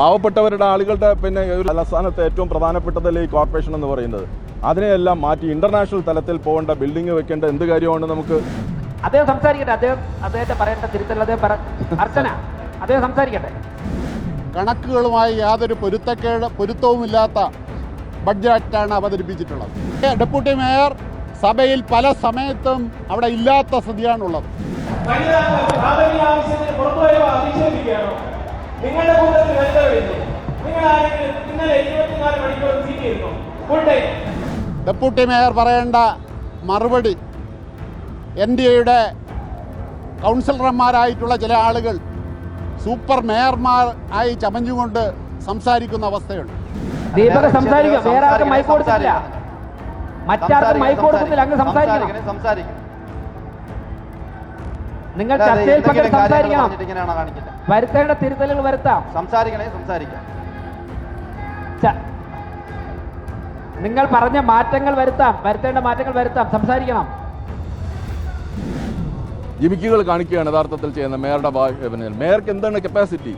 പാവപ്പെട്ടവരുടെ ആളുകളുടെ പിന്നെ ഒരു തലസ്ഥാനത്ത് ഏറ്റവും പ്രധാനപ്പെട്ടതല്ലേ ഈ കോർപ്പറേഷൻ എന്ന് പറയുന്നത്. അതിനെയെല്ലാം മാറ്റി ഇന്റർനാഷണൽ തലത്തിൽ പോകേണ്ട ബിൽഡിംഗ് വെക്കേണ്ട എന്ത് കാര്യമാണ് നമുക്ക്? അദ്ദേഹം സംസാരിക്കട്ടെ. അദ്ദേഹത്തെ പറയേണ്ട തിരുത്തൽ അർച്ചന അദ്ദേഹം സംസാരിക്കട്ടെ. കണക്കുകളുമായി യാതൊരു പൊരുത്തവുമില്ലാത്ത ബഡ്ജറ്റാണ് അവതരിപ്പിച്ചിട്ടുള്ളത്. ഡെപ്യൂട്ടി മേയർ സഭയിൽ പല സമയത്തും അവിടെ ഇല്ലാത്ത സ്ഥിതിയാണുള്ളത്. ഡെപ്യൂട്ടി മേയർ പറയേണ്ട മറുപടി NDAയുടെ കൗൺസിലർമാരായിട്ടുള്ള ചില ആളുകൾ സൂപ്പർ മേയർമാർ ആയി ചമഞ്ഞുകൊണ്ട് സംസാരിക്കുന്ന അവസ്ഥയുണ്ട്. ദീപക് സംസാരിക്കും, വേറെ ആർക്കും മൈക്ക് കൊടുത്തില്ല, മറ്റാർക്കും മൈക്ക് കൊടുത്തില്ല. അങ്ങ് സംസാരിക്കണം. നിങ്ങൾ ചർച്ചയിൽ പങ്കെടുത്ത് സംസാരിക്കണം. വരുത്തേണ്ട തിരുത്തലുകൾ വരുത്താം. സംസാരിക്കാം. നിങ്ങൾ പറഞ്ഞ മാറ്റങ്ങൾ വരുത്താം, വരുത്തേണ്ട മാറ്റങ്ങൾ വരുത്താം. സംസാരിക്കണം. ജിമിക്കുകൾ കാണിക്കുകയാണ് യഥാർത്ഥത്തിൽ ചെയ്യുന്ന മേയറുടെ മേയർക്ക് എന്താണ് കപ്പാസിറ്റി?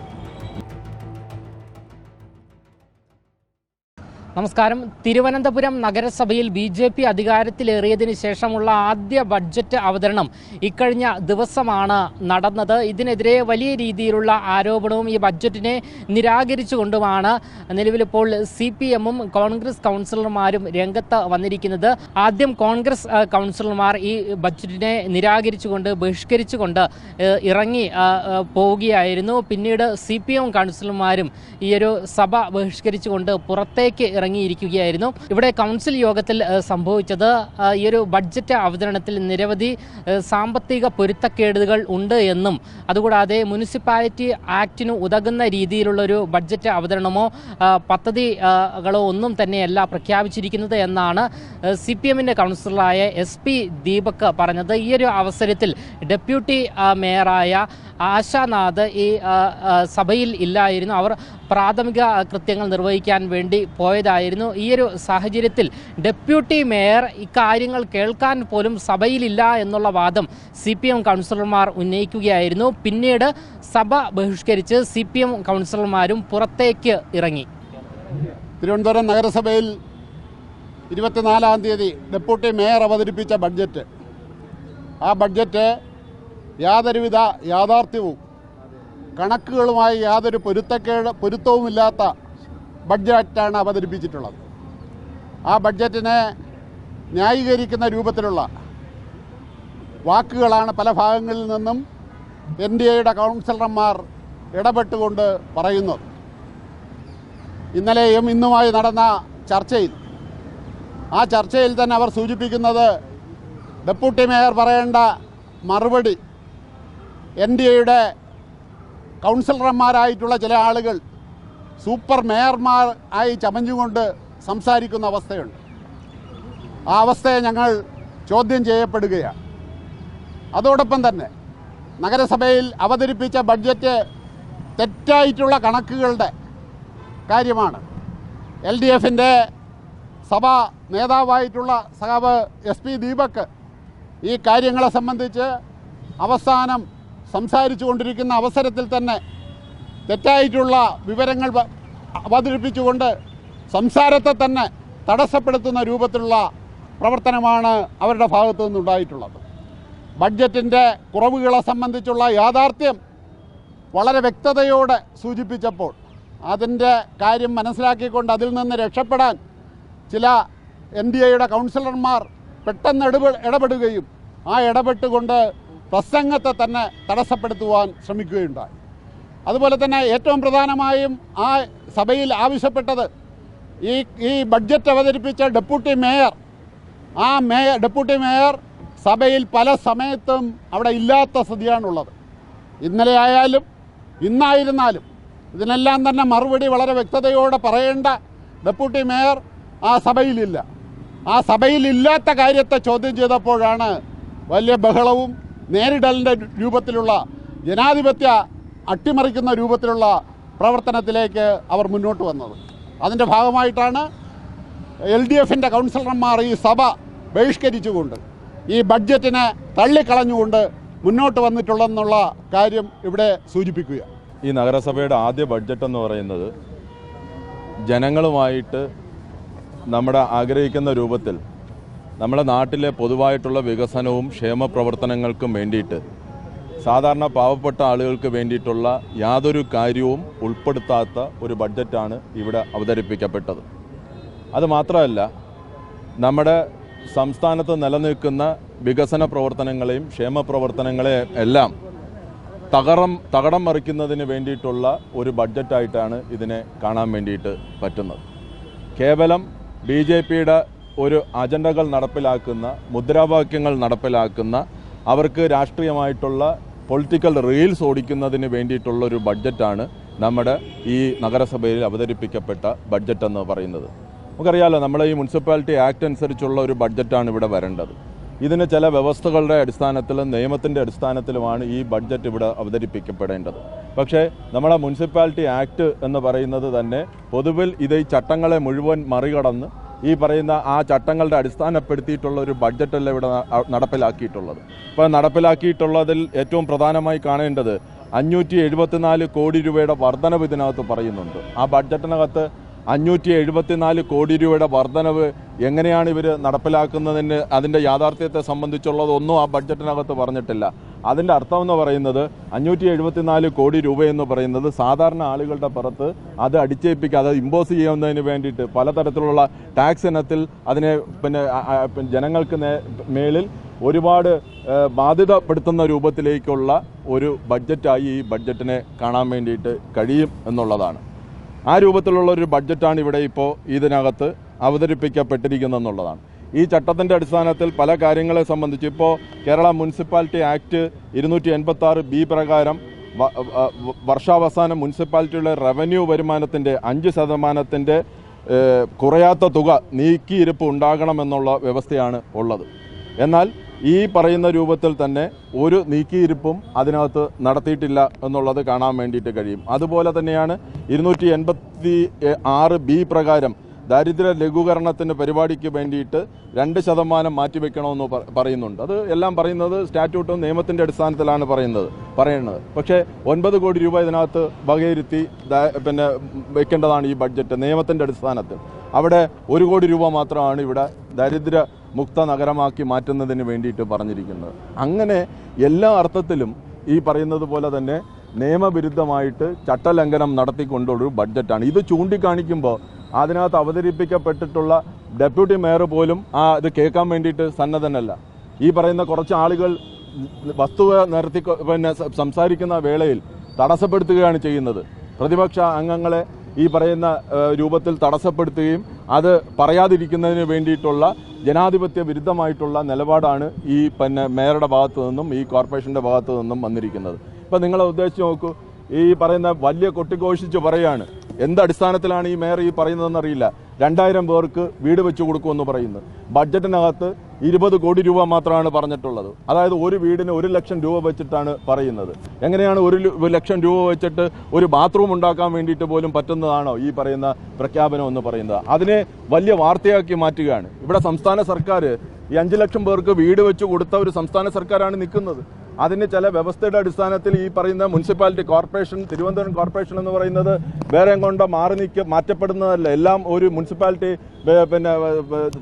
നമസ്കാരം. തിരുവനന്തപുരം നഗരസഭയിൽ BJP അധികാരത്തിലേറിയതിന് ശേഷമുള്ള ആദ്യ ബഡ്ജറ്റ് അവതരണം ഇക്കഴിഞ്ഞ ദിവസമാണ് നടന്നത്. ഇതിനെതിരെ വലിയ രീതിയിലുള്ള ആരോപണവും ഈ ബഡ്ജറ്റിനെ നിരാകരിച്ചുകൊണ്ടുമാണ് നിലവിലിപ്പോൾ CPM-ഉം കോൺഗ്രസ് കൗൺസിലർമാരും രംഗത്ത് വന്നിരിക്കുന്നത്. ആദ്യം കോൺഗ്രസ് കൗൺസിലർമാർ ഈ ബഡ്ജറ്റിനെ നിരാകരിച്ചുകൊണ്ട് ബഹിഷ്കരിച്ചുകൊണ്ട് ഇറങ്ങി പോവുകയായിരുന്നു. പിന്നീട് CPM കൗൺസിലർമാരും ഈയൊരു സഭ ബഹിഷ്കരിച്ചുകൊണ്ട് പുറത്തേക്ക് ഇറങ്ങിയിരിക്കുകയായിരുന്നു. ഇവിടെ കൗൺസിൽ യോഗത്തിൽ സംഭവിച്ചത് ഈ ഒരു ബഡ്ജറ്റ് അവതരണത്തിൽ നിരവധി സാമ്പത്തിക പൊരുത്തക്കേടുകൾ ഉണ്ട് എന്നും അതുകൂടാതെ മുനിസിപ്പാലിറ്റി ആക്ടിന് ഉതകുന്ന രീതിയിലുള്ളൊരു ബഡ്ജറ്റ് അവതരണമോ പദ്ധതികളോ ഒന്നും തന്നെയല്ല പ്രഖ്യാപിച്ചിരിക്കുന്നത് എന്നാണ് CPM-ന്റെ കൗൺസിലറായ SP ദീപക് പറഞ്ഞത്. ഈ ഒരു അവസരത്തിൽ ഡെപ്യൂട്ടി മേയറായ ആശാനാഥ് ഈ സഭയിൽ ഇല്ലായിരുന്നു. അവർ പ്രാഥമിക കൃത്യങ്ങൾ നിർവഹിക്കാൻ വേണ്ടി പോയതായിരുന്നു. ഈ ഒരു സാഹചര്യത്തിൽ ഡെപ്യൂട്ടി മേയർ ഇക്കാര്യങ്ങൾ കേൾക്കാൻ പോലും സഭയിലില്ല എന്നുള്ള വാദം CPM കൗൺസിലർമാർ ഉന്നയിക്കുകയായിരുന്നു. പിന്നീട് സഭ ബഹിഷ്കരിച്ച് CPM കൗൺസിലർമാരും പുറത്തേക്ക് ഇറങ്ങി. തിരുവനന്തപുരം നഗരസഭയിൽ 24-ാം തീയതി ഡെപ്യൂട്ടി മേയർ അവതരിപ്പിച്ച ബഡ്ജറ്റ്, ആ ബഡ്ജറ്റ് യാതൊരുവിധ യാഥാർത്ഥ്യവും കണക്കുകളുമായി യാതൊരു പൊരുത്തവുമില്ലാത്ത ബഡ്ജറ്റാണ് അവതരിപ്പിച്ചിട്ടുള്ളത്. ആ ബഡ്ജറ്റിനെ ന്യായീകരിക്കുന്ന രൂപത്തിലുള്ള വാക്കുകളാണ് പല ഭാഗങ്ങളിൽ നിന്നും NDAയുടെ കൗൺസിലർമാർ ഇടപെട്ടുകൊണ്ട് പറയുന്നത്. ഇന്നലെയും ഇന്നുമായി നടന്ന ചർച്ചയിൽ തന്നെ അവർ സൂചിപ്പിക്കുന്നത് ഡെപ്യൂട്ടി മേയർ പറയേണ്ട മറുപടി NDAയുടെ കൗൺസിലർമാരായിട്ടുള്ള ചില ആളുകൾ സൂപ്പർ മേയർമാർ ആയി ചമഞ്ഞുകൊണ്ട് സംസാരിക്കുന്ന അവസ്ഥയുണ്ട്. ആ അവസ്ഥയെ ഞങ്ങൾ ചോദ്യം ചെയ്യപ്പെടുകയാണ്. അതോടൊപ്പം തന്നെ നഗരസഭയിൽ അവതരിപ്പിച്ച ബഡ്ജറ്റ് തെറ്റായിട്ടുള്ള കണക്കുകളുടെ കാര്യമാണ്. LDFൻ്റെ സഭാ നേതാവായിട്ടുള്ള സഖാവ് SP ദീപക് ഈ കാര്യങ്ങളെ സംബന്ധിച്ച് അവസാനം സംസാരിച്ചു കൊണ്ടിരിക്കുന്ന അവസരത്തിൽ തന്നെ തെറ്റായിട്ടുള്ള വിവരങ്ങൾ അവതരിപ്പിച്ചുകൊണ്ട് സംസാരത്തെ തന്നെ തടസ്സപ്പെടുത്തുന്ന രൂപത്തിലുള്ള പ്രവർത്തനമാണ് അവരുടെ ഭാഗത്തു നിന്നുണ്ടായിട്ടുള്ളത്. ബഡ്ജറ്റിൻ്റെ കുറവുകളെ സംബന്ധിച്ചുള്ള യാഥാർത്ഥ്യം വളരെ വ്യക്തതയോടെ സൂചിപ്പിച്ചപ്പോൾ അതിൻ്റെ കാര്യം മനസ്സിലാക്കിക്കൊണ്ട് അതിൽ നിന്ന് രക്ഷപ്പെടാൻ ചില NDAയുടെ കൗൺസിലർമാർ പെട്ടെന്ന് ഇടപെടുകയും ആ ഇടപെട്ടുകൊണ്ട് പ്രസംഗത്തെ തന്നെ തടസ്സപ്പെടുത്തുവാൻ ശ്രമിക്കുകയുണ്ടായി. അതുപോലെ തന്നെ ഏറ്റവും പ്രധാനമായും ആ സഭയിൽ ആവശ്യപ്പെട്ടത് ഈ ബഡ്ജറ്റ് അവതരിപ്പിച്ച ഡെപ്യൂട്ടി മേയർ സഭയിൽ പല സമയത്തും അവിടെ ഇല്ലാത്ത സ്ഥിതിയാണുള്ളത്. ഇന്നലെ ആയാലും ഇന്നായിരുന്നാലും ഇതിനെല്ലാം തന്നെ മറുപടി വളരെ വ്യക്തതയോടെ പറയേണ്ട ഡെപ്യൂട്ടി മേയർ ആ സഭയിലില്ല. ആ സഭയിലില്ലാത്ത കാര്യത്തെ ചോദ്യം ചെയ്തപ്പോഴാണ് വലിയ ബഹളവും നേരിടലിൻ്റെ രൂപത്തിലുള്ള ജനാധിപത്യ അട്ടിമറിക്കുന്ന രൂപത്തിലുള്ള പ്രവർത്തനത്തിലേക്ക് അവർ മുന്നോട്ട് വന്നത്. അതിൻ്റെ ഭാഗമായിട്ടാണ് LDFൻ്റെ കൗൺസിലർമാർ ഈ സഭ ബഹിഷ്കരിച്ചുകൊണ്ട് ഈ ബഡ്ജറ്റിനെ തള്ളിക്കളഞ്ഞുകൊണ്ട് മുന്നോട്ട് വന്നിട്ടുള്ളതെന്നുള്ള കാര്യം ഇവിടെ സൂചിപ്പിക്കുക. ഈ നഗരസഭയുടെ ആദ്യ ബഡ്ജറ്റ് എന്ന് പറയുന്നത് ജനങ്ങളുമായിട്ട് നമ്മുടെ ആഗ്രഹിക്കുന്ന രൂപത്തിൽ നമ്മുടെ നാട്ടിലെ പൊതുവായിട്ടുള്ള വികസനവും ക്ഷേമ പ്രവർത്തനങ്ങൾക്കും വേണ്ടിയിട്ട് സാധാരണ പാവപ്പെട്ട ആളുകൾക്ക് വേണ്ടിയിട്ടുള്ള യാതൊരു കാര്യവും ഉൾപ്പെടുത്താത്ത ഒരു ബഡ്ജറ്റാണ് ഇവിടെ അവതരിപ്പിക്കപ്പെട്ടത്. അതുമാത്രമല്ല, നമ്മുടെ സംസ്ഥാനത്ത് നിലനിൽക്കുന്ന വികസന പ്രവർത്തനങ്ങളെയും ക്ഷേമ പ്രവർത്തനങ്ങളെയും എല്ലാം തകടം മറിക്കുന്നതിന് വേണ്ടിയിട്ടുള്ള ഒരു ബഡ്ജറ്റായിട്ടാണ് ഇതിനെ കാണാൻ വേണ്ടിയിട്ട് പറ്റുന്നത്. കേവലം BJPയുടെ ഒരു അജണ്ടകൾ നടപ്പിലാക്കുന്ന, മുദ്രാവാക്യങ്ങൾ നടപ്പിലാക്കുന്ന, അവർക്ക് രാഷ്ട്രീയമായിട്ടുള്ള പൊളിറ്റിക്കൽ റീൽസ് ഓടിക്കുന്നതിന് വേണ്ടിയിട്ടുള്ള ഒരു ബഡ്ജറ്റാണ് നമ്മുടെ ഈ നഗരസഭയിൽ അവതരിപ്പിക്കപ്പെട്ട ബഡ്ജറ്റ് എന്ന് പറയുന്നത്. നമുക്കറിയാമല്ലോ, നമ്മുടെ ഈ മുനിസിപ്പാലിറ്റി ആക്ട് അനുസരിച്ചുള്ള ഒരു ബഡ്ജറ്റാണ് ഇവിടെ വരേണ്ടത്. ഇതിന് ചില വ്യവസ്ഥകളുടെ അടിസ്ഥാനത്തിലും നിയമത്തിൻ്റെ അടിസ്ഥാനത്തിലുമാണ് ഈ ബഡ്ജറ്റ് ഇവിടെ അവതരിപ്പിക്കപ്പെടേണ്ടത്. പക്ഷേ നമ്മുടെ മുനിസിപ്പാലിറ്റി ആക്ട് എന്ന് പറയുന്നത് തന്നെ പൊതുവിൽ ഇത് ഈ ചട്ടങ്ങളെ മുഴുവൻ മറികടന്ന് ഈ പറയുന്ന ആ ചട്ടങ്ങളുടെ അടിസ്ഥാനപ്പെടുത്തിയിട്ടുള്ള ഒരു ബഡ്ജറ്റല്ല ഇവിടെ നടപ്പിലാക്കിയിട്ടുള്ളത്. ഇപ്പോൾ നടപ്പിലാക്കിയിട്ടുള്ളതിൽ ഏറ്റവും പ്രധാനമായി കാണേണ്ടത് 574 കോടി രൂപയുടെ വർധനവ് ഇതിനകത്ത് പറയുന്നുണ്ട്. ആ ബഡ്ജറ്റിനകത്ത് 574 കോടി രൂപയുടെ വർധനവ് എങ്ങനെയാണ് ഇവർ നടപ്പിലാക്കുന്നതിന് അതിൻ്റെ യാഥാർത്ഥ്യത്തെ സംബന്ധിച്ചുള്ളതൊന്നും ആ ബഡ്ജറ്റിനകത്ത് പറഞ്ഞിട്ടില്ല. അതിൻ്റെ അർത്ഥം എന്ന് പറയുന്നത് 574 കോടി രൂപയെന്ന് പറയുന്നത് സാധാരണ ആളുകളുടെ പുറത്ത് അത് അടിച്ചേൽപ്പിക്കുക, അത് ഇമ്പോസ് ചെയ്യുന്നതിന് വേണ്ടിയിട്ട് പലതരത്തിലുള്ള ടാക്സ് ഇനത്തിൽ അതിനെ ജനങ്ങൾക്ക് മേലിൽ ഒരുപാട് ബാധ്യതപ്പെടുത്തുന്ന രൂപത്തിലേക്കുള്ള ഒരു ബഡ്ജറ്റായി ഈ ബഡ്ജറ്റിനെ കാണാൻ വേണ്ടിയിട്ട് കഴിയും എന്നുള്ളതാണ്. ആ രൂപത്തിലുള്ള ഒരു ബഡ്ജറ്റാണ് ഇവിടെ ഇപ്പോൾ ഇതിനകത്ത് അവതരിപ്പിക്കപ്പെട്ടിരിക്കുന്നതെന്നുള്ളതാണ്. ഈ ചട്ടത്തിൻ്റെ അടിസ്ഥാനത്തിൽ പല കാര്യങ്ങളെ സംബന്ധിച്ച് ഇപ്പോൾ കേരള മുനിസിപ്പാലിറ്റി ആക്ട് 286B പ്രകാരം വർഷാവസാനം മുനിസിപ്പാലിറ്റിയുടെ റവന്യൂ വരുമാനത്തിൻ്റെ 5% കുറയാത്ത തുക നീക്കിയിരിപ്പ് ഉണ്ടാകണമെന്നുള്ള വ്യവസ്ഥയാണ് ഉള്ളത്. എന്നാൽ ഈ പറയുന്ന രൂപത്തിൽ തന്നെ ഒരു നീക്കിയിരിപ്പും അതിനകത്ത് നടത്തിയിട്ടില്ല എന്നുള്ളത് കാണാൻ വേണ്ടിയിട്ട് കഴിയും. അതുപോലെ തന്നെയാണ് 286B പ്രകാരം ദാരിദ്ര്യ ലഘൂകരണത്തിന് പരിപാടിക്ക് വേണ്ടിയിട്ട് 2% മാറ്റിവെക്കണമെന്ന് പറയുന്നുണ്ട്. അത് എല്ലാം പറയുന്നത് സ്റ്റാറ്റ്യൂട്ടും നിയമത്തിൻ്റെ അടിസ്ഥാനത്തിലാണ് പറയുന്നത്. പക്ഷേ 9 കോടി രൂപ ഇതിനകത്ത് വകയിരുത്തി വെക്കേണ്ടതാണ് ഈ ബഡ്ജറ്റ് നിയമത്തിൻ്റെ അടിസ്ഥാനത്തിൽ. അവിടെ 1 കോടി രൂപ മാത്രമാണ് ഇവിടെ ദാരിദ്ര്യ മുക്ത നഗരമാക്കി മാറ്റുന്നതിന് വേണ്ടിയിട്ട് പറഞ്ഞിരിക്കുന്നത്. അങ്ങനെ എല്ലാ അർത്ഥത്തിലും ഈ പറയുന്നത് പോലെ തന്നെ നിയമവിരുദ്ധമായിട്ട് ചട്ടലംഘനം നടത്തിക്കൊണ്ടുള്ളൊരു ബഡ്ജറ്റാണ്. ഇത് ചൂണ്ടിക്കാണിക്കുമ്പോൾ അതിനകത്ത് അവതരിപ്പിക്കപ്പെട്ടിട്ടുള്ള ഡെപ്യൂട്ടി മേയർ പോലും ഇത് കേൾക്കാൻ വേണ്ടിയിട്ട് സന്നദ്ധനല്ല. ഈ പറയുന്ന കുറച്ച് ആളുകൾ വസ്തുത നിർത്തി സംസാരിക്കുന്ന വേളയിൽ തടസ്സപ്പെടുത്തുകയാണ് ചെയ്യുന്നത്. പ്രതിപക്ഷ അംഗങ്ങളെ ഈ പറയുന്ന രൂപത്തിൽ തടസ്സപ്പെടുത്തുകയും അത് പറയാതിരിക്കുന്നതിന് വേണ്ടിയിട്ടുള്ള ജനാധിപത്യ വിരുദ്ധമായിട്ടുള്ള നിലപാടാണ് ഈ മേയറുടെ ഭാഗത്തു നിന്നും ഈ കോർപ്പറേഷൻ്റെ ഭാഗത്തു നിന്നും വന്നിരിക്കുന്നത്. ഇപ്പം നിങ്ങളെ ഉദ്ദേശിച്ച് നോക്കൂ, ഈ പറയുന്ന വലിയ കൊട്ടിഘോഷിച്ച് പറയാണ്. എന്തടിസ്ഥാനത്തിലാണ് ഈ മേയർ ഈ പറയുന്നതെന്നറിയില്ല. 2000 പേർക്ക് വീട് വെച്ച് കൊടുക്കുമെന്ന് പറയുന്നത്. ബഡ്ജറ്റിനകത്ത് 20 കോടി രൂപ മാത്രമാണ് പറഞ്ഞിട്ടുള്ളത്. അതായത് ഒരു വീടിന് 1 ലക്ഷം രൂപ വെച്ചിട്ടാണ് പറയുന്നത്. എങ്ങനെയാണ് 1 ലക്ഷം രൂപ വെച്ചിട്ട് ഒരു ബാത്റൂം ഉണ്ടാക്കാൻ വേണ്ടിയിട്ട് പോലും പറ്റുന്നതാണോ ഈ പറയുന്ന പ്രഖ്യാപനം എന്ന് പറയുന്നത്? അതിനെ വലിയ വാർത്തയാക്കി മാറ്റുകയാണ്. ഇവിടെ സംസ്ഥാന സർക്കാർ ഈ 5 ലക്ഷം പേർക്ക് വീട് വെച്ച് കൊടുത്ത ഒരു സംസ്ഥാന സർക്കാരാണ് നിൽക്കുന്നത്. അതിന് ചില വ്യവസ്ഥയുടെ അടിസ്ഥാനത്തിൽ ഈ പറയുന്ന മുനിസിപ്പാലിറ്റി കോർപ്പറേഷൻ, തിരുവനന്തപുരം കോർപ്പറേഷൻ എന്ന് പറയുന്നത് വേറെ കൊണ്ട് മാറ്റപ്പെടുന്നതല്ല. എല്ലാം ഒരു മുനിസിപ്പാലിറ്റി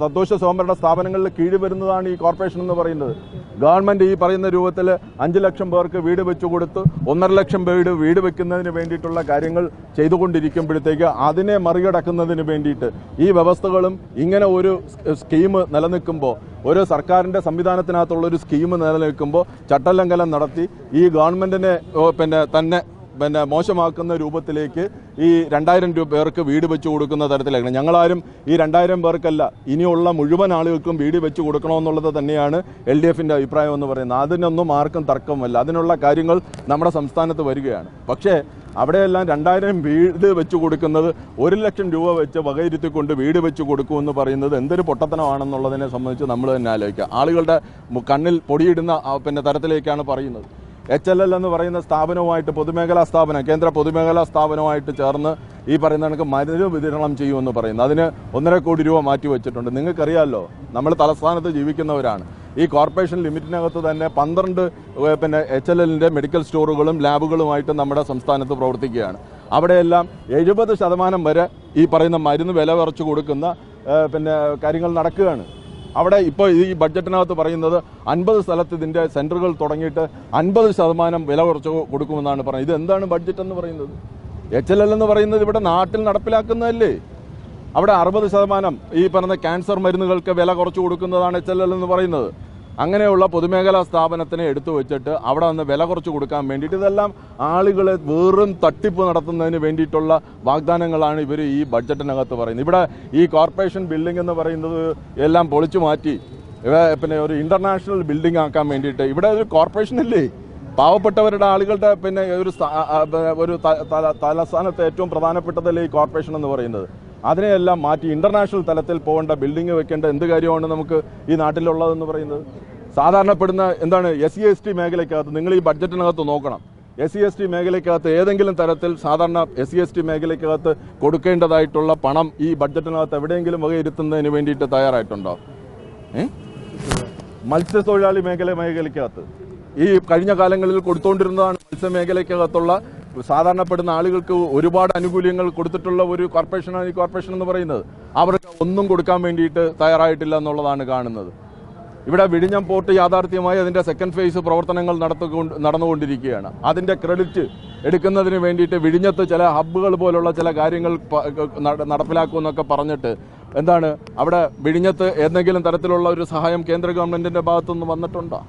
തദ്ദേശ സ്വയംഭരണ സ്ഥാപനങ്ങളിൽ കീഴിൽ വരുന്നതാണ് ഈ കോർപ്പറേഷൻ എന്ന് പറയുന്നത്. ഗവൺമെൻറ് ഈ പറയുന്ന രൂപത്തിൽ 5 ലക്ഷം പേർക്ക് വീട് വെച്ച് കൊടുത്ത് 1.5 ലക്ഷം വീട് വെക്കുന്നതിന് വേണ്ടിയിട്ടുള്ള കാര്യങ്ങൾ ചെയ്തുകൊണ്ടിരിക്കുമ്പോഴത്തേക്ക് അതിനെ മറികടക്കുന്നതിന് വേണ്ടിയിട്ട് ഈ വ്യവസ്ഥകളും ഇങ്ങനെ ഒരു സ്കീം നിലനിൽക്കുമ്പോൾ, ഒരു സർക്കാരിൻ്റെ സംവിധാനത്തിനകത്തുള്ളൊരു സ്കീം നിലനിൽക്കുമ്പോൾ ചട്ടലംഘനം നടത്തി ഈ ഗവൺമെൻറ്റിനെ തന്നെ മോശമാക്കുന്ന രൂപത്തിലേക്ക് ഈ 2000 പേർക്ക് വീട് വെച്ച് കൊടുക്കുന്ന തരത്തിലാണ്. ഞങ്ങളാരും ഈ 2000 പേർക്കല്ല, ഇനിയുള്ള മുഴുവൻ ആളുകൾക്കും വീട് വെച്ച് കൊടുക്കണമെന്നുള്ളത് തന്നെയാണ് LDFൻ്റെ അഭിപ്രായം എന്ന് പറയുന്നത്. അതിനൊന്നും ആർക്കും തർക്കമല്ല. അതിനുള്ള കാര്യങ്ങൾ നമ്മുടെ സംസ്ഥാനത്ത് വരികയാണ്. പക്ഷേ അവിടെയെല്ലാം 2000 വീട് വെച്ച് കൊടുക്കുന്നത് 1 ലക്ഷം രൂപ വെച്ച് വകയിരുത്തിക്കൊണ്ട് വീട് വെച്ച് കൊടുക്കുമെന്ന് പറയുന്നത് എന്തൊരു പൊട്ടത്തനമാണെന്നുള്ളതിനെ സംബന്ധിച്ച് നമ്മൾ തന്നെ ആലോചിക്കുക. ആളുകളുടെ കണ്ണിൽ പൊടിയിടുന്ന തരത്തിലേക്കാണ് പറയുന്നത്. HLL എന്ന് പറയുന്ന സ്ഥാപനവുമായിട്ട് പൊതുമേഖലാ സ്ഥാപനം, കേന്ദ്ര പൊതുമേഖലാ സ്ഥാപനവുമായിട്ട് ചേർന്ന് ഈ പറയുന്ന കണക്ക് മരുന്ന് വിതരണം ചെയ്യുമെന്ന് പറയുന്നത്. അതിന് 1.5 കോടി രൂപ മാറ്റി വെച്ചിട്ടുണ്ട്. നിങ്ങൾക്കറിയാമല്ലോ, നമ്മൾ തലസ്ഥാനത്ത് ജീവിക്കുന്നവരാണ്. ഈ കോർപ്പറേഷൻ ലിമിറ്റിനകത്ത് തന്നെ 12 HLLന്റെ മെഡിക്കൽ സ്റ്റോറുകളും ലാബുകളുമായിട്ട് നമ്മുടെ സംസ്ഥാനത്ത് പ്രവർത്തിക്കുകയാണ്. അവിടെയെല്ലാം 70% വരെ ഈ പറയുന്ന മരുന്ന് വില കുറച്ച് കൊടുക്കുന്ന കാര്യങ്ങൾ നടക്കുകയാണ്. അവിടെ ഇപ്പോൾ ഈ ബഡ്ജറ്റിനകത്ത് പറയുന്നത് 50 സ്ഥലത്ത് ഇതിൻ്റെ സെൻറ്ററുകൾ തുടങ്ങിയിട്ട് 50% വില കുറച്ച് കൊടുക്കുമെന്നാണ് പറയുന്നത്. ഇതെന്താണ് ബഡ്ജറ്റ് എന്ന് പറയുന്നത്? HLL എന്ന് പറയുന്നത് ഇവിടെ നാട്ടിൽ നടപ്പിലാക്കുന്നതല്ലേ? അവിടെ 60% ഈ പറഞ്ഞ ക്യാൻസർ മരുന്നുകൾക്ക് വില കുറച്ച് കൊടുക്കുന്നതാണ് HLL എന്ന് പറയുന്നത്. അങ്ങനെയുള്ള പൊതുമേഖലാ സ്ഥാപനത്തിനെ എടുത്തു വെച്ചിട്ട് അവിടെ നിന്ന് വില കുറച്ച് കൊടുക്കാൻ വേണ്ടിയിട്ട് ഇതെല്ലാം ആളുകളെ വെറും തട്ടിപ്പ് നടത്തുന്നതിന് വേണ്ടിയിട്ടുള്ള വാഗ്ദാനങ്ങളാണ് ഇവർ ഈ ബഡ്ജറ്റിനകത്ത് പറയുന്നത്. ഇവിടെ ഈ കോർപ്പറേഷൻ ബിൽഡിംഗ് എന്ന് പറയുന്നത് എല്ലാം പൊളിച്ചു മാറ്റി ഒരു ഇന്റർനാഷണൽ ബിൽഡിംഗ് ആക്കാൻ വേണ്ടിയിട്ട് ഇവിടെ ഒരു കോർപ്പറേഷനില്ലേ, പാവപ്പെട്ടവരുടെ ആളുകളുടെ ഒരു തലസ്ഥാനത്ത് ഏറ്റവും പ്രധാനപ്പെട്ടതല്ലേ ഈ കോർപ്പറേഷൻ എന്ന് പറയുന്നത്. അതിനെയെല്ലാം മാറ്റി ഇന്റർനാഷണൽ തലത്തിൽ പോകേണ്ട ബിൽഡിംഗ് വെക്കേണ്ട എന്ത് കാര്യമാണ് നമുക്ക് ഈ നാട്ടിലുള്ളതെന്ന് പറയുന്നത്? സാധാരണപ്പെടുന്ന എന്താണ് SC/ST മേഖലയ്ക്കകത്ത് നിങ്ങൾ ഈ ബഡ്ജറ്റിനകത്ത് നോക്കണം. SC/ST മേഖലയ്ക്കകത്ത് ഏതെങ്കിലും തരത്തിൽ സാധാരണ SC/ST മേഖലയ്ക്കകത്ത് കൊടുക്കേണ്ടതായിട്ടുള്ള പണം ഈ ബഡ്ജറ്റിനകത്ത് എവിടെയെങ്കിലും വകയിരുത്തുന്നതിന് വേണ്ടിയിട്ട് തയ്യാറായിട്ടുണ്ടോ? മത്സ്യത്തൊഴിലാളി മേഖലയ്ക്കകത്ത് ഈ കഴിഞ്ഞ കാലങ്ങളിൽ കൊടുത്തുകൊണ്ടിരുന്നതാണ് മത്സ്യമേഖലയ്ക്കകത്തുള്ള സാധാരണപ്പെടുന്ന ആളുകൾക്ക് ഒരുപാട് ആനുകൂല്യങ്ങൾ കൊടുത്തിട്ടുള്ള ഒരു കോർപ്പറേഷനാണ് ഈ കോർപ്പറേഷൻ എന്ന് പറയുന്നത്. അവർക്ക് ഒന്നും കൊടുക്കാൻ വേണ്ടിയിട്ട് തയ്യാറായിട്ടില്ല എന്നുള്ളതാണ് കാണുന്നത്. ഇവിടെ വിഴിഞ്ഞം പോർട്ട് യാഥാർത്ഥ്യമായി അതിൻ്റെ സെക്കൻഡ് ഫേസ് പ്രവർത്തനങ്ങൾ നടന്നുകൊണ്ടിരിക്കുകയാണ്. അതിൻ്റെ ക്രെഡിറ്റ് എടുക്കുന്നതിന് വേണ്ടിയിട്ട് വിഴിഞ്ഞത്ത് ചില ഹബ്ബുകൾ പോലുള്ള ചില കാര്യങ്ങൾ നടപ്പിലാക്കുമെന്നൊക്കെ പറഞ്ഞിട്ട് എന്താണ് അവിടെ വിഴിഞ്ഞത്ത് ഏതെങ്കിലും തരത്തിലുള്ള ഒരു സഹായം കേന്ദ്ര ഗവൺമെൻറ്റിൻ്റെ ഭാഗത്തുനിന്ന് വന്നിട്ടുണ്ടോ?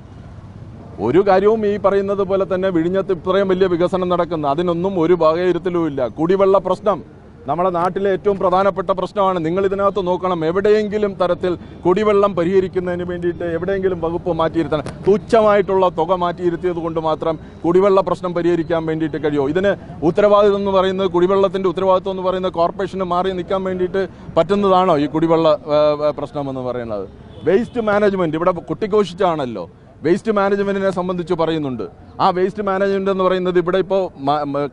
ഒരു കാര്യവും ഈ പറയുന്നത് പോലെ തന്നെ വിഴിഞ്ഞത്ത് ഇത്രയും വലിയ വികസനം നടക്കുന്നു, അതിനൊന്നും ഒരു വകയിരുത്തലുമില്ല. കുടിവെള്ള പ്രശ്നം നമ്മുടെ നാട്ടിലെ ഏറ്റവും പ്രധാനപ്പെട്ട പ്രശ്നമാണ്. നിങ്ങൾ ഇതിനകത്ത് നോക്കണം, എവിടെയെങ്കിലും തരത്തിൽ കുടിവെള്ളം പരിഹരിക്കുന്നതിന് വേണ്ടിയിട്ട് എവിടെയെങ്കിലും വകുപ്പ് മാറ്റിയിരുത്തണം. തുച്ഛമായിട്ടുള്ള തുക മാറ്റിയിരുത്തിയത് കൊണ്ട് മാത്രം കുടിവെള്ള പ്രശ്നം പരിഹരിക്കാൻ വേണ്ടിയിട്ട് കഴിയുമോ? ഇതിന് ഉത്തരവാദിത്വം എന്ന് പറയുന്നത്, കുടിവെള്ളത്തിൻ്റെ ഉത്തരവാദിത്വം എന്ന് പറയുന്നത് കോർപ്പറേഷന് മാറി നിൽക്കാൻ വേണ്ടിയിട്ട് പറ്റുന്നതാണോ ഈ കുടിവെള്ള പ്രശ്നം എന്ന് പറയുന്നത്? വേസ്റ്റ് മാനേജ്മെൻറ്റ് ഇവിടെ കുട്ടിഘോഷിച്ചാണല്ലോ വേസ്റ്റ് മാനേജ്മെൻറ്റിനെ സംബന്ധിച്ച് പറയുന്നുണ്ട്. ആ വേസ്റ്റ് മാനേജ്മെൻറ്റ് എന്ന് പറയുന്നത് ഇവിടെ ഇപ്പോൾ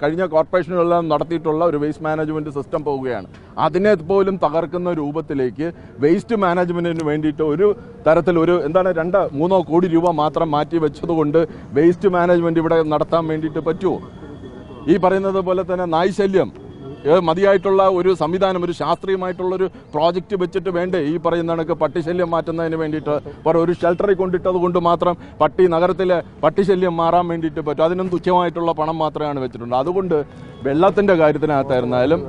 കഴിഞ്ഞ കോർപ്പറേഷനുകളെല്ലാം നടത്തിയിട്ടുള്ള ഒരു വേസ്റ്റ് മാനേജ്മെൻറ്റ് സിസ്റ്റം പോവുകയാണ്. അതിനെ പോലും തകർക്കുന്ന രൂപത്തിലേക്ക് വേസ്റ്റ് മാനേജ്മെൻറ്റിന് വേണ്ടിയിട്ട് ഒരു തരത്തിൽ ഒരു 2-3 കോടി രൂപ മാത്രം മാറ്റി വെച്ചതുകൊണ്ട് വേസ്റ്റ് മാനേജ്മെൻറ്റ് ഇവിടെ നടത്താൻ വേണ്ടിയിട്ട് പറ്റുമോ? ഈ പറയുന്നത് പോലെ തന്നെ നായ്ശല്യം മതിയായിട്ടുള്ള ഒരു സംവിധാനം, ഒരു ശാസ്ത്രീയമായിട്ടുള്ളൊരു പ്രോജക്റ്റ് വെച്ചിട്ട് വേണ്ടേ ഈ പറയുന്ന കണക്ക് പട്ടിശല്യം മാറ്റുന്നതിന് വേണ്ടിയിട്ട്? ഒരു ഷെൽട്ടറിൽ കൊണ്ടിട്ടത് കൊണ്ട് മാത്രം നഗരത്തിലെ പട്ടിശല്യം മാറാൻ വേണ്ടിയിട്ട് പറ്റും? അതിനും തുച്ഛമായിട്ടുള്ള പണം മാത്രമാണ് വെച്ചിട്ടുണ്ട്. അതുകൊണ്ട് വെള്ളത്തിൻ്റെ കാര്യത്തിനകത്തായിരുന്നാലും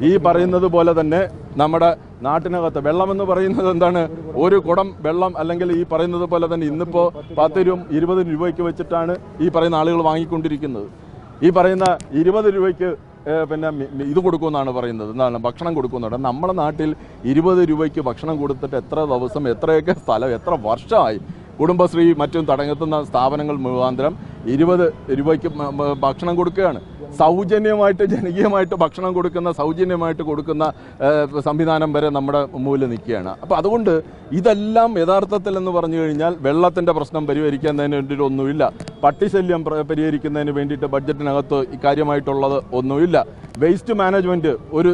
ഈ പറയുന്നത് പോലെ തന്നെ നമ്മുടെ നാട്ടിനകത്ത് വെള്ളമെന്ന് പറയുന്നത് എന്താണ്? ഒരു കുടം വെള്ളം അല്ലെങ്കിൽ ഈ പറയുന്നത് പോലെ തന്നെ ഇന്നിപ്പോൾ 10-20 രൂപയ്ക്ക് വെച്ചിട്ടാണ് ഈ പറയുന്ന ആളുകൾ വാങ്ങിക്കൊണ്ടിരിക്കുന്നത്. ഈ പറയുന്ന 20 രൂപയ്ക്ക് ഇത് കൊടുക്കുമെന്നാണ് പറയുന്നത്, എന്താണ് ഭക്ഷണം കൊടുക്കുന്നുണ്ട്. നമ്മുടെ നാട്ടിൽ 20 രൂപയ്ക്ക് ഭക്ഷണം കൊടുത്തിട്ട് എത്ര ദിവസം, എത്രയൊക്കെ സ്ഥലം, എത്ര വർഷമായി കുടുംബശ്രീ മറ്റും തടങ്ങുന്ന സ്ഥാപനങ്ങൾ മുഖാന്തരം 20 രൂപയ്ക്ക് ഭക്ഷണം കൊടുക്കുകയാണ്. സൗജന്യമായിട്ട് ജനകീയമായിട്ട് ഭക്ഷണം കൊടുക്കുന്ന, സൗജന്യമായിട്ട് കൊടുക്കുന്ന സംവിധാനം വരെ നമ്മുടെ മുമ്പിൽ നിൽക്കുകയാണ്. അപ്പോൾ അതുകൊണ്ട് ഇതെല്ലാം യഥാർത്ഥത്തിൽ എന്ന് പറഞ്ഞു കഴിഞ്ഞാൽ വെള്ളത്തിൻ്റെ പ്രശ്നം പരിഹരിക്കുന്നതിന് വേണ്ടിയിട്ട് ഒന്നുമില്ല, പട്ടിശല്യം പരിഹരിക്കുന്നതിന് വേണ്ടിയിട്ട് ബഡ്ജറ്റിനകത്ത് ഇക്കാര്യമായിട്ടുള്ളത് ഒന്നുമില്ല, വേസ്റ്റ് മാനേജ്മെൻറ്റ് ഒരു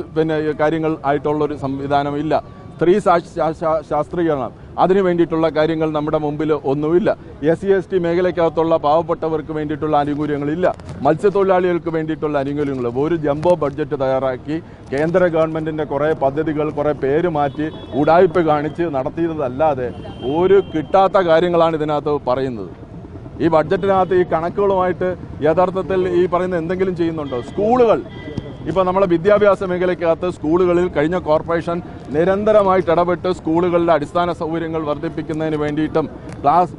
കാര്യങ്ങൾ ആയിട്ടുള്ളൊരു സംവിധാനമില്ല, സ്ത്രീ ശാസ്ത്രീകരണം അതിന് വേണ്ടിയിട്ടുള്ള കാര്യങ്ങൾ നമ്മുടെ മുമ്പിൽ ഒന്നുമില്ല, SC/ST മേഖലയ്ക്കകത്തുള്ള പാവപ്പെട്ടവർക്ക് വേണ്ടിയിട്ടുള്ള ആനുകൂല്യങ്ങളില്ല, മത്സ്യത്തൊഴിലാളികൾക്ക് വേണ്ടിയിട്ടുള്ള ആനുകൂല്യങ്ങൾ. ഒരു ജംബോ ബഡ്ജറ്റ് തയ്യാറാക്കി കേന്ദ്ര ഗവൺമെൻറ്റിൻ്റെ കുറേ പദ്ധതികൾ കുറേ പേര് മാറ്റി ഉഡായിപ്പ് കാണിച്ച് നടത്തിയതല്ലാതെ ഒരു കിട്ടാത്ത കാര്യങ്ങളാണ് ഇതിനകത്ത് പറയുന്നത്. ഈ ബഡ്ജറ്റിനകത്ത് ഈ കണക്കുകളുമായിട്ട് യഥാർത്ഥത്തിൽ ഈ പറയുന്ന എന്തെങ്കിലും ചെയ്യുന്നുണ്ടോ? സ്കൂളുകൾ ഇപ്പോൾ നമ്മളെ വിദ്യാഭ്യാസ മേഖലയ്ക്കകത്ത് സ്കൂളുകളിൽ കഴിഞ്ഞ കോർപ്പറേഷൻ നിരന്തരമായിട്ട് ഇടപെട്ട് സ്കൂളുകളിലെ അടിസ്ഥാന സൗകര്യങ്ങൾ വർദ്ധിപ്പിക്കുന്നതിന് വേണ്ടിയിട്ടും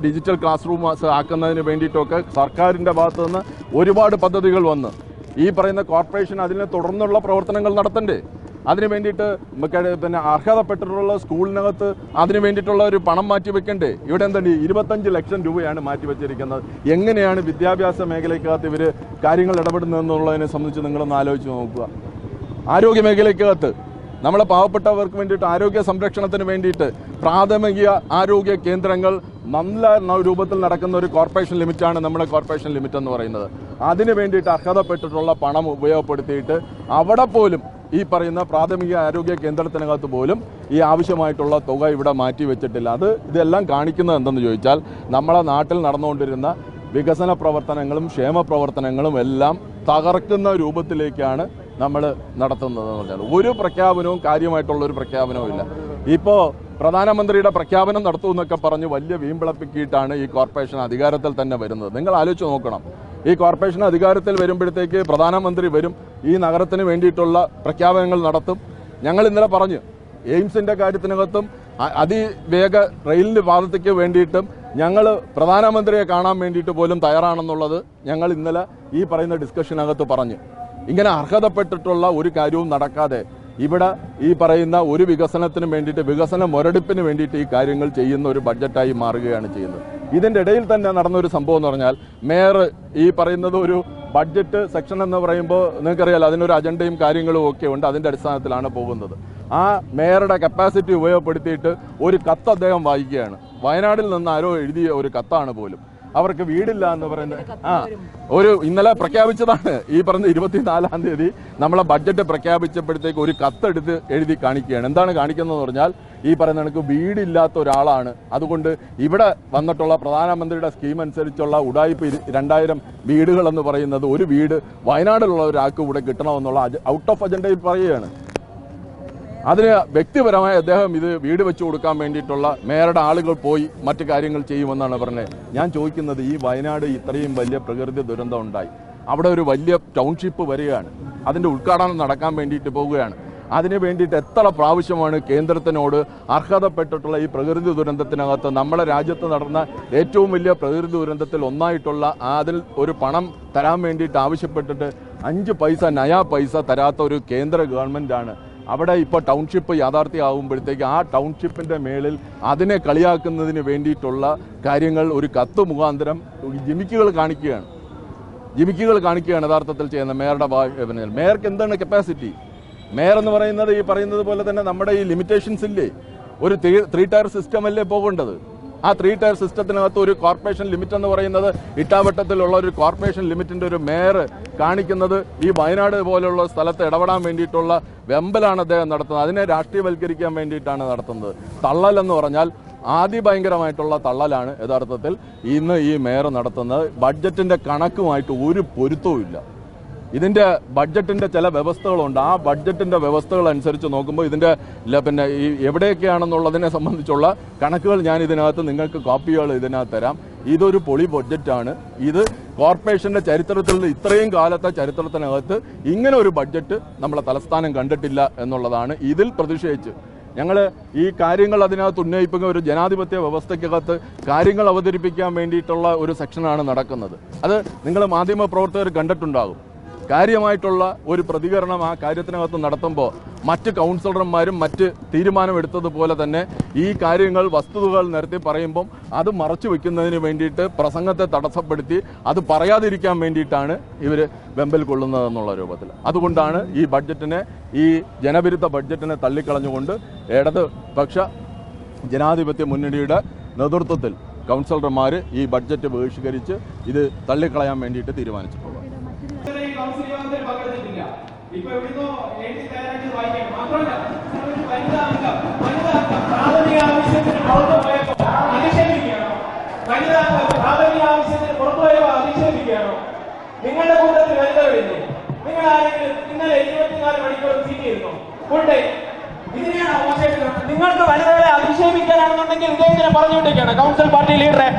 ഡിജിറ്റൽ ക്ലാസ് റൂം ആക്കുന്നതിന് വേണ്ടിയിട്ടുമൊക്കെ സർക്കാരിൻ്റെ ഭാഗത്തു നിന്ന് ഒരുപാട് പദ്ധതികൾ വന്ന് ഈ പറയുന്ന കോർപ്പറേഷൻ അതിനെ തുടർന്നുള്ള പ്രവർത്തനങ്ങൾ നടത്തണ്ടേ? അതിന് വേണ്ടിയിട്ട് അർഹതപ്പെട്ടിട്ടുള്ള സ്കൂളിനകത്ത് അതിന് വേണ്ടിയിട്ടുള്ള ഒരു പണം മാറ്റി വെക്കണ്ടേ? ഇവിടെ എന്താണ് 25 ലക്ഷം രൂപയാണ് മാറ്റി വെച്ചിരിക്കുന്നത്. എങ്ങനെയാണ് വിദ്യാഭ്യാസ മേഖലയ്ക്കകത്ത് ഇവർ കാര്യങ്ങൾ ഇടപെടുന്നതെന്നുള്ളതിനെ സംബന്ധിച്ച് നിങ്ങളൊന്ന് ആലോചിച്ച് നോക്കുക. ആരോഗ്യ മേഖലയ്ക്കകത്ത് നമ്മളെ പാവപ്പെട്ടവർക്ക് വേണ്ടിയിട്ട് ആരോഗ്യ സംരക്ഷണത്തിന് വേണ്ടിയിട്ട് പ്രാഥമിക ആരോഗ്യ കേന്ദ്രങ്ങൾ നല്ല രൂപത്തിൽ നടക്കുന്ന ഒരു കോർപ്പറേഷൻ ലിമിറ്റാണ് നമ്മുടെ കോർപ്പറേഷൻ ലിമിറ്റ് എന്ന് പറയുന്നത്. അതിന് വേണ്ടിയിട്ട് അർഹതപ്പെട്ടിട്ടുള്ള പണം ഉപയോഗപ്പെടുത്തിയിട്ട് അവിടെ പോലും ഈ പറയുന്ന പ്രാഥമിക ആരോഗ്യ കേന്ദ്രത്തിനകത്ത് പോലും ഈ ആവശ്യമായിട്ടുള്ള തുക ഇവിടെ മാറ്റി വെച്ചിട്ടില്ല. ഇതെല്ലാം കാണിക്കുന്നത് എന്തെന്ന് ചോദിച്ചാൽ നമ്മളെ നാട്ടിൽ നടന്നുകൊണ്ടിരുന്ന വികസന പ്രവർത്തനങ്ങളും ക്ഷേമ പ്രവർത്തനങ്ങളും എല്ലാം തകർക്കുന്ന രൂപത്തിലേക്കാണ് നമ്മൾ നടത്തുന്നതെന്ന് പറഞ്ഞാൽ ഒരു പ്രഖ്യാപനവും കാര്യമായിട്ടുള്ളൊരു പ്രഖ്യാപനവും ഇല്ല. ഇപ്പോൾ പ്രധാനമന്ത്രിയുടെ പ്രഖ്യാപനം നടത്തുമെന്നൊക്കെ പറഞ്ഞ് വലിയ വീമ്പിളപ്പിക്കിയിട്ടാണ് ഈ കോർപ്പറേഷൻ അധികാരത്തിൽ തന്നെ വരുന്നത്. നിങ്ങൾ ആലോചിച്ച് നോക്കണം, ഈ കോർപ്പറേഷൻ അധികാരത്തിൽ വരുമ്പോഴത്തേക്ക് പ്രധാനമന്ത്രി വരും, ഈ നഗരത്തിന് വേണ്ടിയിട്ടുള്ള പ്രഖ്യാപനങ്ങൾ നടത്തും. ഞങ്ങൾ ഇന്നലെ പറഞ്ഞു എയിംസിൻ്റെ കാര്യത്തിനകത്തും അതിവേഗ റെയിലിൻ്റെ പാതയ്ക്ക് വേണ്ടിയിട്ടും ഞങ്ങൾ പ്രധാനമന്ത്രിയെ കാണാൻ വേണ്ടിയിട്ട് പോലും തയ്യാറാണെന്നുള്ളത് ഞങ്ങൾ ഇന്നലെ ഈ പറയുന്ന ഡിസ്കഷനകത്ത് പറഞ്ഞു. ഇങ്ങനെ അർഹതപ്പെട്ടിട്ടുള്ള ഒരു കാര്യവും നടക്കാതെ ഇവിടെ ഈ പറയുന്ന ഒരു വികസനത്തിന് വേണ്ടിയിട്ട്, വികസന മുരടിപ്പിന് വേണ്ടിയിട്ട് ഈ കാര്യങ്ങൾ ചെയ്യുന്ന ഒരു ബഡ്ജറ്റായി മാറുകയാണ് ചെയ്യുന്നത്. ഇതിൻ്റെ ഇടയിൽ തന്നെ നടന്നൊരു സംഭവം എന്ന് പറഞ്ഞാൽ മേയർ ഈ പറയുന്നത് ഒരു ബഡ്ജറ്റ് സെക്ഷൻ എന്ന് പറയുമ്പോൾ നിങ്ങൾക്കറിയാലോ അതിനൊരു അജണ്ടയും കാര്യങ്ങളും ഒക്കെ ഉണ്ട്. അതിൻ്റെ അടിസ്ഥാനത്തിലാണ് പോകുന്നത്. ആ മേയറുടെ കപ്പാസിറ്റി ഉപയോഗപ്പെടുത്തിയിട്ട് ഒരു കത്ത് അദ്ദേഹം വായിക്കുകയാണ്. വയനാട്ടിൽ നിന്ന് ആരോ എഴുതിയ ഒരു കത്താണ് പോലും. അവർക്ക് വീടില്ല എന്ന് പറയുന്നത് ഇന്നലെ പ്രഖ്യാപിച്ചതാണ്. ഈ പറഞ്ഞ 24-ാം തീയതി നമ്മളെ ബഡ്ജറ്റ് പ്രഖ്യാപിച്ചപ്പോഴത്തേക്ക് ഒരു കത്തെടുത്ത് എഴുതി കാണിക്കുകയാണ്. എന്താണ് കാണിക്കുന്നതെന്ന് പറഞ്ഞാൽ ഈ പറയുന്ന കണക്ക് വീടില്ലാത്ത ഒരാളാണ്, അതുകൊണ്ട് ഇവിടെ വന്നിട്ടുള്ള പ്രധാനമന്ത്രിയുടെ സ്കീം അനുസരിച്ചുള്ള ഉഡായിപ്പ് 2000 വീടുകൾ എന്ന് പറയുന്നത് ഒരു വീട് വയനാട്ടിലുള്ള ഒരാൾക്ക് ഇവിടെ കിട്ടണമെന്നുള്ള ഔട്ട് ഓഫ് അജണ്ടയിൽ പറയുകയാണ്. അതിന് വ്യക്തിപരമായി അദ്ദേഹം ഇത് വീട് വെച്ച് കൊടുക്കാൻ വേണ്ടിയിട്ടുള്ള മേയറുടെ ആളുകൾ പോയി മറ്റു കാര്യങ്ങൾ ചെയ്യുമെന്നാണ് പറഞ്ഞത്. ഞാൻ ചോദിക്കുന്നത്, ഈ വയനാട് ഇത്രയും വലിയ പ്രകൃതി ദുരന്തം ഉണ്ടായി, അവിടെ ഒരു വലിയ ടൗൺഷിപ്പ് വരികയാണ്, അതിൻ്റെ ഉദ്ഘാടനം നടക്കാൻ വേണ്ടിയിട്ട് പോവുകയാണ്. അതിനു വേണ്ടിയിട്ട് എത്ര പ്രാവശ്യമാണ് കേന്ദ്രത്തിനോട് അർഹതപ്പെട്ടിട്ടുള്ള ഈ പ്രകൃതി ദുരന്തത്തിനകത്ത് നമ്മളെ രാജ്യത്ത് നടന്ന ഏറ്റവും വലിയ പ്രകൃതി ദുരന്തത്തിൽ ഒന്നായിട്ടുള്ള അതിൽ ഒരു പണം തരാൻ വേണ്ടിയിട്ട് ആവശ്യപ്പെട്ടിട്ട് 5 പൈസ നയാ പൈസ തരാത്ത ഒരു കേന്ദ്ര ഗവൺമെൻറ്റാണ്. അവിടെ ഇപ്പോൾ ടൗൺഷിപ്പ് യാഥാർത്ഥ്യമാകുമ്പോഴത്തേക്ക് ആ ടൗൺഷിപ്പിൻ്റെ മേളിൽ അതിനെ കളിയാക്കുന്നതിന് വേണ്ടിയിട്ടുള്ള കാര്യങ്ങൾ ഒരു കത്ത് മുഖാന്തരം ജിമിക്കുകൾ കാണിക്കുകയാണ് യഥാർത്ഥത്തിൽ ചെയ്യുന്ന മേയറുടെ മേയർക്ക് എന്താണ് കപ്പാസിറ്റി? മേയർ എന്ന് പറയുന്നത് ഈ പറയുന്നത് പോലെ തന്നെ നമ്മുടെ ഈ ലിമിറ്റേഷൻസ് ഇല്ലേ, ഒരു 3 ടയർ സിസ്റ്റം അല്ലേ പോകേണ്ടത്. ആ 3 ടയർ സിസ്റ്റത്തിനകത്ത് ഒരു കോർപ്പറേഷൻ ലിമിറ്റ് എന്ന് പറയുന്നത് ഇട്ടാവട്ടത്തിലുള്ള ഒരു കോർപ്പറേഷൻ ലിമിറ്റിൻ്റെ ഒരു മേയർ കാണിക്കുന്നത് ഈ വയനാട് പോലുള്ള സ്ഥലത്ത് ഇടപെടാൻ വേണ്ടിയിട്ടുള്ള വെമ്പലാണ് അദ്ദേഹം നടത്തുന്നത്. അതിനെ രാഷ്ട്രീയവൽക്കരിക്കാൻ വേണ്ടിയിട്ടാണ് നടത്തുന്നത്. തള്ളൽ എന്ന് പറഞ്ഞാൽ ഭയങ്കരമായിട്ടുള്ള തള്ളലാണ് യഥാർത്ഥത്തിൽ ഇന്ന് ഈ മേയർ നടത്തുന്നത്. ബഡ്ജറ്റിൻ്റെ കണക്കുമായിട്ട് ഒരു പൊരുത്തവും ഇല്ല. ഇതിൻ്റെ ബഡ്ജറ്റിൻ്റെ ചില വ്യവസ്ഥകളുണ്ട്. ആ ബഡ്ജറ്റിൻ്റെ വ്യവസ്ഥകൾ അനുസരിച്ച് നോക്കുമ്പോൾ ഇതിൻ്റെ പിന്നെ ഈ എവിടെയൊക്കെയാണെന്നുള്ളതിനെ സംബന്ധിച്ചുള്ള കണക്കുകൾ ഞാൻ ഇതിനകത്ത് നിങ്ങൾക്ക് കോപ്പികൾ ഇതിനകത്ത് തരാം. ഇതൊരു പൊളി ബഡ്ജറ്റാണ്. ഇത് കോർപ്പറേഷൻ്റെ ചരിത്രത്തിൽ ഇത്രയും കാലത്തെ ചരിത്രത്തിനകത്ത് ഇങ്ങനെ ഒരു ബഡ്ജറ്റ് നമ്മളെ തലസ്ഥാനം കണ്ടിട്ടില്ല എന്നുള്ളതാണ്. ഇതിൽ പ്രതിഷേധിച്ച് ഞങ്ങൾ ഈ കാര്യങ്ങൾ അതിനകത്ത് ഉന്നയിപ്പിക്കുന്ന ഒരു ജനാധിപത്യ വ്യവസ്ഥയ്ക്കകത്ത് കാര്യങ്ങൾ അവതരിപ്പിക്കാൻ വേണ്ടിയിട്ടുള്ള ഒരു സെക്ഷനാണ് നടക്കുന്നത്. അത് നിങ്ങൾ മാധ്യമ പ്രവർത്തകർ കണ്ടിട്ടുണ്ടാകും. കാര്യമായിട്ടുള്ള ഒരു പ്രതികരണം ആ കാര്യത്തിനകത്ത് നടത്തുമ്പോൾ മറ്റ് കൗൺസിലർമാരും മറ്റ് തീരുമാനമെടുത്തതുപോലെ തന്നെ ഈ കാര്യങ്ങൾ വസ്തുതകൾ നിരത്തി പറയുമ്പം അത് മറച്ചു വെക്കുന്നതിന് വേണ്ടിയിട്ട് പ്രസംഗത്തെ തടസ്സപ്പെടുത്തി അത് പറയാതിരിക്കാൻ വേണ്ടിയിട്ടാണ് ഇവർ വെമ്പൽ കൊള്ളുന്നതെന്നുള്ള രൂപത്തിൽ. അതുകൊണ്ടാണ് ഈ ബഡ്ജറ്റിനെ, ഈ ജനവിരുദ്ധ ബഡ്ജറ്റിനെ തള്ളിക്കളഞ്ഞുകൊണ്ട് ഇടതുപക്ഷ ജനാധിപത്യ മുന്നണിയുടെ നേതൃത്വത്തിൽ കൗൺസിലർമാർ ഈ ബഡ്ജറ്റ് ബഹിഷ്കരിച്ച് ഇത് തള്ളിക്കളയാൻ വേണ്ടിയിട്ട് തീരുമാനിച്ചിട്ടുള്ളത്. ഇപ്പൊ ഇവിടുന്ന് എഴുതി തയ്യാറാക്കി വായിക്കണം. മാത്രമല്ല പ്രാഥമിക ആവശ്യത്തിന് പുറത്തു പോയപ്പോ അധിക്ഷേപിക്കുകയാണോ? പ്രാഥമിക ആവശ്യത്തിന് പുറത്തു പോയപ്പോ അധിക്ഷേപിക്കുകയാണോ? നിങ്ങളുടെ കൂട്ടത്തിൽ വനിതകളില്ലേ? നിങ്ങൾ ആരെങ്കിലും ഇന്നലെ 24 മണിക്കൂർ സീറ്റ് ചെയ്യുന്നു ഫുൾ ടൈം? ഇതിനെയാണ് മോശം. നിങ്ങൾക്ക് വനിതകളെ അധിക്ഷേപിക്കാനാണെന്നുണ്ടെങ്കിൽ ഇദ്ദേഹത്തിനെ പറഞ്ഞുകൊണ്ടിരിക്കുകയാണ് കൗൺസിൽ പാർട്ടി ലീഡറെ.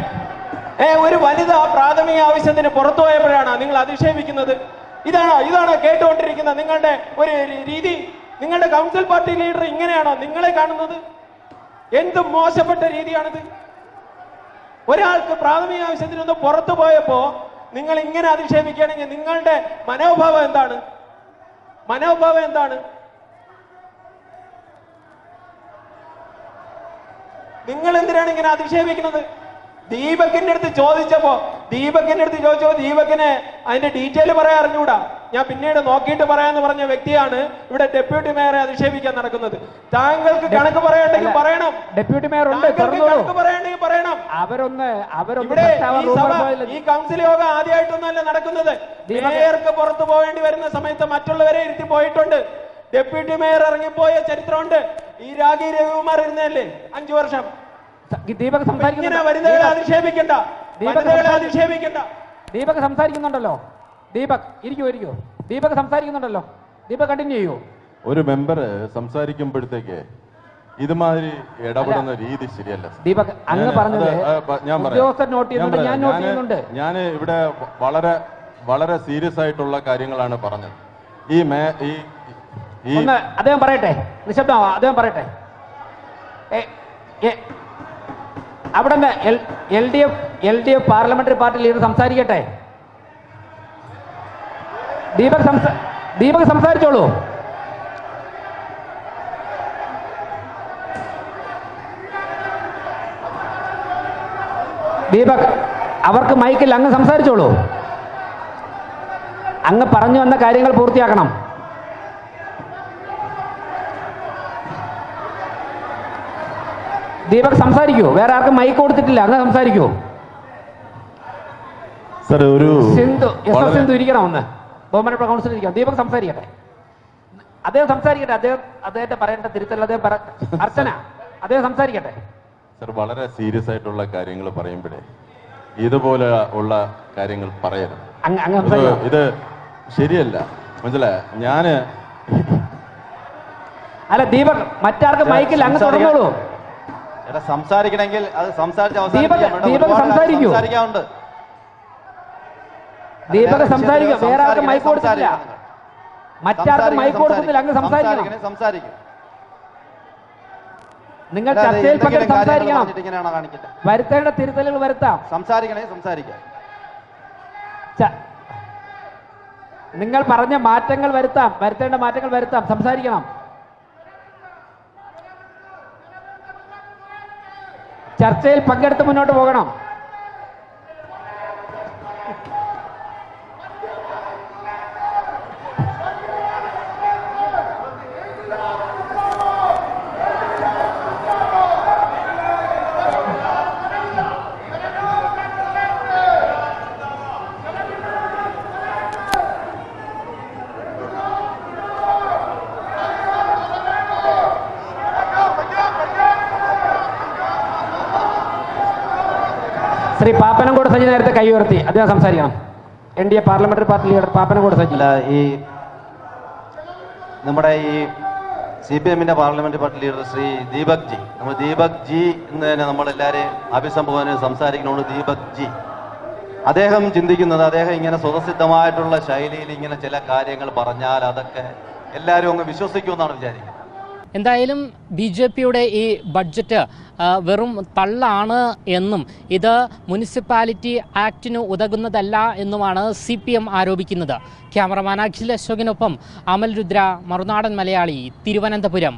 ഒരു വനിത പ്രാഥമിക ആവശ്യത്തിന് പുറത്തു പോയപ്പോഴാണ് നിങ്ങൾ അധിക്ഷേപിക്കുന്നത്. ഇതാണോ കേട്ടുകൊണ്ടിരിക്കുന്ന നിങ്ങളുടെ ഒരു രീതി? നിങ്ങളുടെ കൗൺസിൽ പാർട്ടി ലീഡർ ഇങ്ങനെയാണോ നിങ്ങളെ കാണുന്നത്? എന്ത് മോശപ്പെട്ട രീതിയാണിത്? ഒരാൾക്ക് പ്രാഥമിക ആവശ്യത്തിനൊന്ന് പുറത്തു പോയപ്പോ നിങ്ങൾ ഇങ്ങനെ അധിക്ഷേപിക്കുകയാണെങ്കിൽ നിങ്ങളുടെ മനോഭാവം എന്താണ്? നിങ്ങൾ എന്തിനാണ് ഇങ്ങനെ അധിക്ഷേപിക്കുന്നത്? ദീപകിന്റെ അടുത്ത് ചോദിച്ചപ്പോ ദീപകിന് അതിന്റെ ഡീറ്റെയിൽ പറയാൻ അറിഞ്ഞൂടാ. ഞാൻ പിന്നീട് നോക്കിയിട്ട് പറയാന്ന് പറഞ്ഞ വ്യക്തിയാണ് ഇവിടെ ഡെപ്യൂട്ടി മേയറെ അധിക്ഷേപിക്കാൻ നടക്കുന്നത്. താങ്കൾക്ക് കണക്ക് പറയണ്ടെങ്കിൽ പറയണം. ഡെപ്യൂട്ടി മേയർ ഉണ്ട്, കണക്ക് പറയണ്ടെങ്കിൽ പറയണം. ഇവിടെ ഈ കൗൺസിൽ യോഗം ആദ്യമായിട്ടൊന്നുമല്ല നടക്കുന്നത്. മേയർക്ക് പുറത്തു പോകേണ്ടി വരുന്ന സമയത്ത് മറ്റുള്ളവരെ ഇരുത്തി പോയിട്ടുണ്ട്. ഡെപ്യൂട്ടി മേയർ ഇറങ്ങിപ്പോയ ചരിത്രമുണ്ട്. ഈ രാഗി രവികുമാർ ഇരുന്നല്ലേ 5 വർഷം. ദീപക് ഇങ്ങനെ വനിതകളെ അധിക്ഷേപിക്കണ്ട, വനിതകളെ അധിക്ഷേപിക്കണ്ട. ദീപക് സംസാരിക്കുന്നുണ്ടല്ലോ. ദീപക് ഇരിക്കൂ. ദീപക് സംസാരിക്കുന്നുണ്ടല്ലോ. ദീപക് കണ്ടിന്യൂ ചെയ്യൂ. ഒരു മെമ്പർ സംസാരിക്കുമ്പോഴത്തേക്ക് ഇതുമാതിരി ഇടപെടുന്ന രീതി ശരിയല്ല. ദീപക് അങ്ങ് പറഞ്ഞത് ഞാൻ ഉദ്യോഗസ്ഥർ നോട്ട് ചെയ്യുന്നുണ്ട്, ഞാൻ നോട്ട് ചെയ്യുന്നുണ്ട്. ഞാൻ ഇവിടെ വളരെ വളരെ സീരിയസ് ആയിട്ടുള്ള കാര്യങ്ങളാണ് പറഞ്ഞത്. ഒന്ന് അദ്ദേഹം പറയട്ടെ, നിശബ്ദമാവാ, അദ്ദേഹം പറയട്ടെ. അവിടെ LDF പാർലമെന്ററി പാർട്ടി ലീഡർ സംസാരിക്കട്ടെ. ദീപക് സംസാരിച്ചോളൂ. ദീപക്, അവർക്ക് മൈക്കിൽ, അങ്ങ് സംസാരിച്ചോളൂ. അങ്ങ് പറഞ്ഞു വന്ന കാര്യങ്ങൾ പൂർത്തിയാക്കണം. ദീപക് സംസാരിക്കൂ. വേറെ ആർക്കും മൈക്ക് കൊടുത്തിട്ടില്ല, അങ്ങ് സംസാരിക്കൂ. സിന്ധു ഇരിക്കണം, ഒന്ന് ബഹുമാനപ്പെട്ട കൗൺസിലർ ഇരിക്കണം. ദീപക് സംസാരിക്കട്ടെ. അദ്ദേഹം സംസാരിക്കട്ടെ. അദ്ദേഹത്തെ പറയേണ്ട തിരുത്തൽ അദ്ദേഹം അർച്ചന, അദ്ദേഹം സംസാരിക്കട്ടെ. സർ, വളരെ സീരിയസ് ആയിട്ടുള്ള കാര്യങ്ങൾ പറയുമ്പോഴേ ഇതുപോലെ ഉള്ള കാര്യങ്ങൾ പറയരുത്. ഇത് ശരിയല്ല, മനസ്സിലായ? അല്ല ദീപക്, മറ്റാർക്ക് മൈക്കിൽ, അങ്ങ് തുറന്നോളൂ. സംസാരിക്കണമെങ്കിൽ അത് ദീപക് സംസാരിക്കൂ. ദീപക് സംസാരിക്കും. വേറെ ആർക്കും മൈക്ക് കൊടുത്തില്ല, മറ്റാർക്കും മൈക്ക് കൊടുക്കുന്നില്ല. അങ്ങ് സംസാരിക്കും. നിങ്ങൾ ചർച്ചയിൽ പങ്കെടുത്ത് സംസാരിക്കണം. വരുത്തേണ്ട തിരുത്തലുകൾ വരുത്താം. സംസാരിക്കാം. നിങ്ങൾ പറഞ്ഞ മാറ്റങ്ങൾ വരുത്താം, വരുത്തേണ്ട മാറ്റങ്ങൾ വരുത്താം. സംസാരിക്കണം. ചർച്ചയിൽ പങ്കെടുത്ത് മുന്നോട്ട് പോകണം. ശ്രീ പാപ്പനംകോട് സജി നേരത്തെ കൈ ഉയർത്തി, അദ്ദേഹം സംസാരിക്കണം. NDA parliamentary party leader Pappanamcode Saji. നമ്മുടെ ഈ CPM-ന്റെ parliamentary party leader Shri Deepak ji, നമ്മൾ ദീപക് ജി എന്ന് തന്നെ നമ്മളെല്ലാവരെയും അഭിസംബോധന സംസാരിക്കണോണ്ട് ദീപക് ജി. അദ്ദേഹം ചിന്തിക്കുന്നത്, അദ്ദേഹം ഇങ്ങനെ സ്വതസിദ്ധമായിട്ടുള്ള ശൈലിയിൽ ഇങ്ങനെ ചില കാര്യങ്ങൾ പറഞ്ഞാൽ അതൊക്കെ എല്ലാവരും അങ്ങ് വിശ്വസിക്കുമെന്നാണ് വിചാരിക്കുന്നത്. എന്തായാലും BJPയുടെ ഈ ബഡ്ജറ്റ് വെറും തള്ളാണ് എന്നും ഇത് മുനിസിപ്പാലിറ്റി ആക്ടിന് ഉതകുന്നതല്ല എന്നുമാണ് CPM ആരോപിക്കുന്നത്. ക്യാമറമാൻ അഖിൽ അശോകിനൊപ്പം അമൽ രുദ്ര, മറുനാടൻ മലയാളി, തിരുവനന്തപുരം.